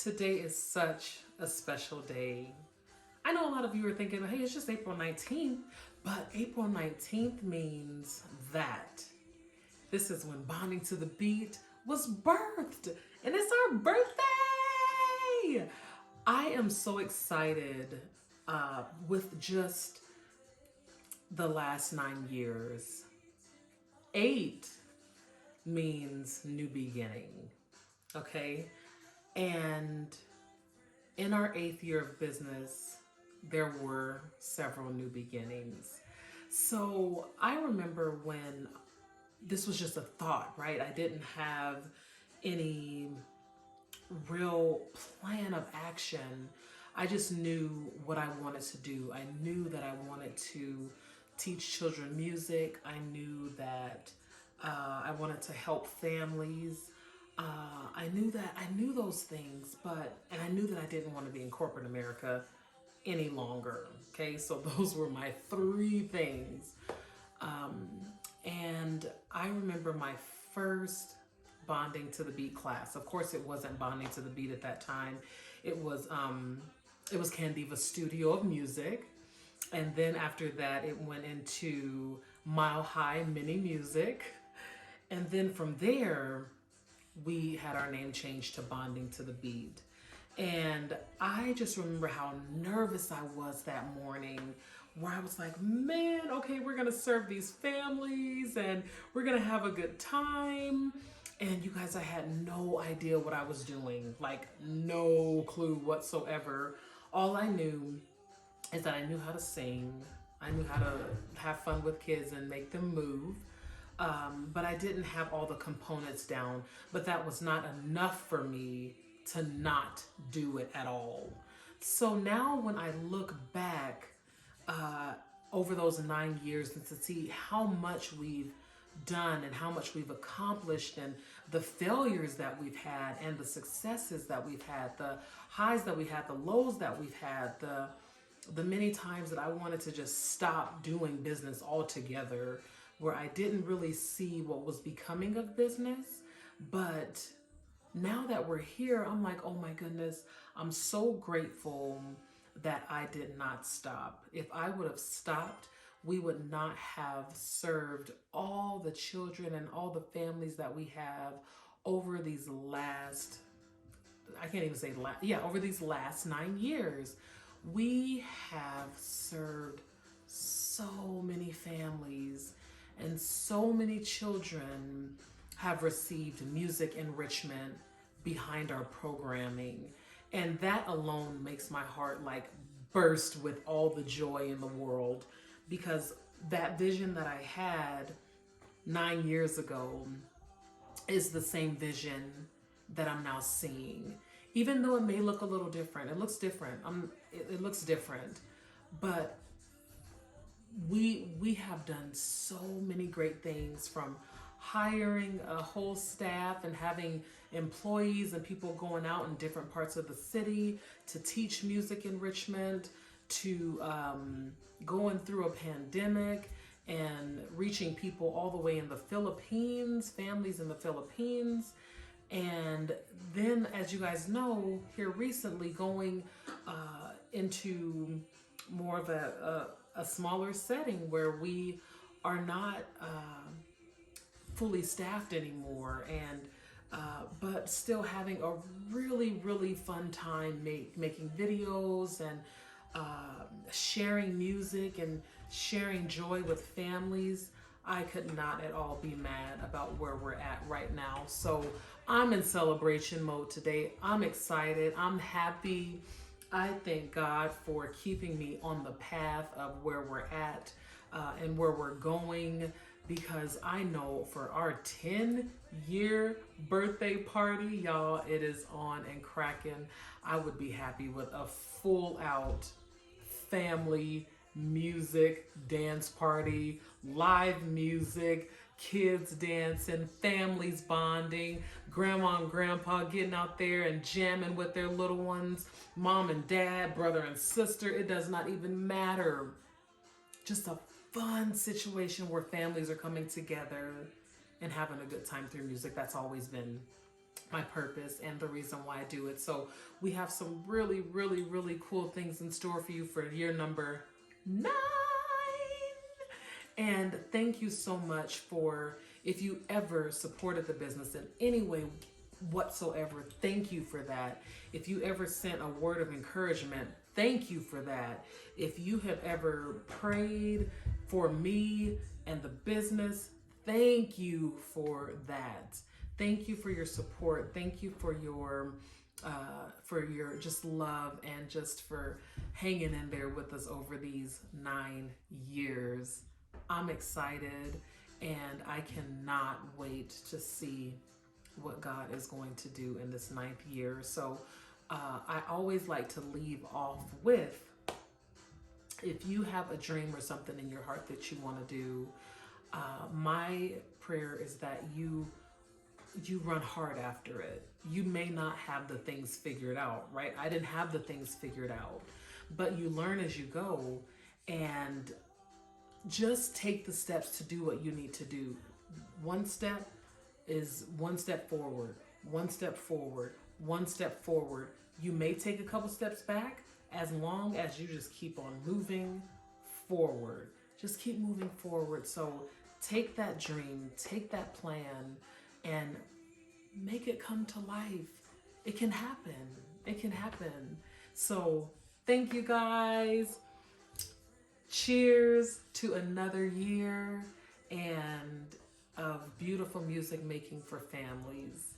Today is such a special day. I know a lot of you are thinking, hey, it's just April 19th, but April 19th means that this is when Bonding to the Beat was birthed, and it's our birthday! I am so excited with just the last 9 years. 8 means new beginning, okay? And in our 8th year of business, there were several new beginnings. So I remember when this was just a thought, right? I didn't have any real plan of action. I just knew what I wanted to do. I knew that I wanted to teach children music. I knew that I wanted to help families. I knew those things, and I knew that I didn't want to be in corporate America any longer. Okay, so those were my 3 things. And I remember my first Bonding to the Beat class. Of course, it wasn't Bonding to the Beat at that time. It was Candiva Studio of Music, and then after that, it went into Mile High Mini Music, and then from there, we had our name changed to Bonding to the Beat. And I just remember how nervous I was that morning, where I was like, man, okay, we're gonna serve these families and we're gonna have a good time. And you guys, I had no idea what I was doing, like no clue whatsoever. All I knew is that I knew how to sing, I knew how to have fun with kids and make them move. But I didn't have all the components down, but that was not enough for me to not do it at all. So now when I look back over those 9 years and to see how much we've done and how much we've accomplished and the failures that we've had and the successes that we've had, the highs that we had, the lows that we've had, the many times that I wanted to just stop doing business altogether, where I didn't really see what was becoming of business. But now that we're here, I'm like, oh my goodness, I'm so grateful that I did not stop. If I would have stopped, we would not have served all the children and all the families that we have over these last, I can't even say last, yeah, over these last 9 years. We have served so many families, and so many children have received music enrichment behind our programming. And that alone makes my heart like burst with all the joy in the world, because that vision that I had 9 years ago is the same vision that I'm now seeing. Even though it may look a little different, it looks different. It looks different, but we have done so many great things, from hiring a whole staff and having employees and people going out in different parts of the city to teach music enrichment, to going through a pandemic and reaching people all the way in the Philippines, families in the Philippines. And then, as you guys know, here recently going into more of a smaller setting where we are not fully staffed anymore, and but still having a really fun time making videos and sharing music and sharing joy with families. I could not at all be mad about where we're at right now. So I'm in celebration mode today. I'm excited. I'm happy. I thank God for keeping me on the path of where we're at and where we're going, because I know for our 10-year birthday party, y'all, it is on and cracking. I would be happy with a full out family music dance party, live music, kids dancing, families bonding, grandma and grandpa getting out there and jamming with their little ones, mom and dad, brother and sister. It does not even matter. Just a fun situation where families are coming together and having a good time through music. That's always been my purpose and the reason why I do it. So we have some really, really, really cool things in store for you for year number 9. And thank you so much for, if you ever supported the business in any way whatsoever, thank you for that. If you ever sent a word of encouragement, thank you for that. If you have ever prayed for me and the business, thank you for that. Thank you for your support. Thank you for your just love and just for hanging in there with us over these 9 years. I'm excited and I cannot wait to see what God is going to do in this 9th year. So I always like to leave off with, if you have a dream or something in your heart that you want to do, my prayer is that you run hard after it. You may not have the things figured out, right? I didn't have the things figured out, but you learn as you go, and just take the steps to do what you need to do. One step is one step forward, one step forward, one step forward. You may take a couple steps back, as long as you just keep on moving forward. Just keep moving forward. So take that dream, take that plan, and make it come to life. It can happen. It can happen. So thank you guys. Cheers to another year and of beautiful music making for families.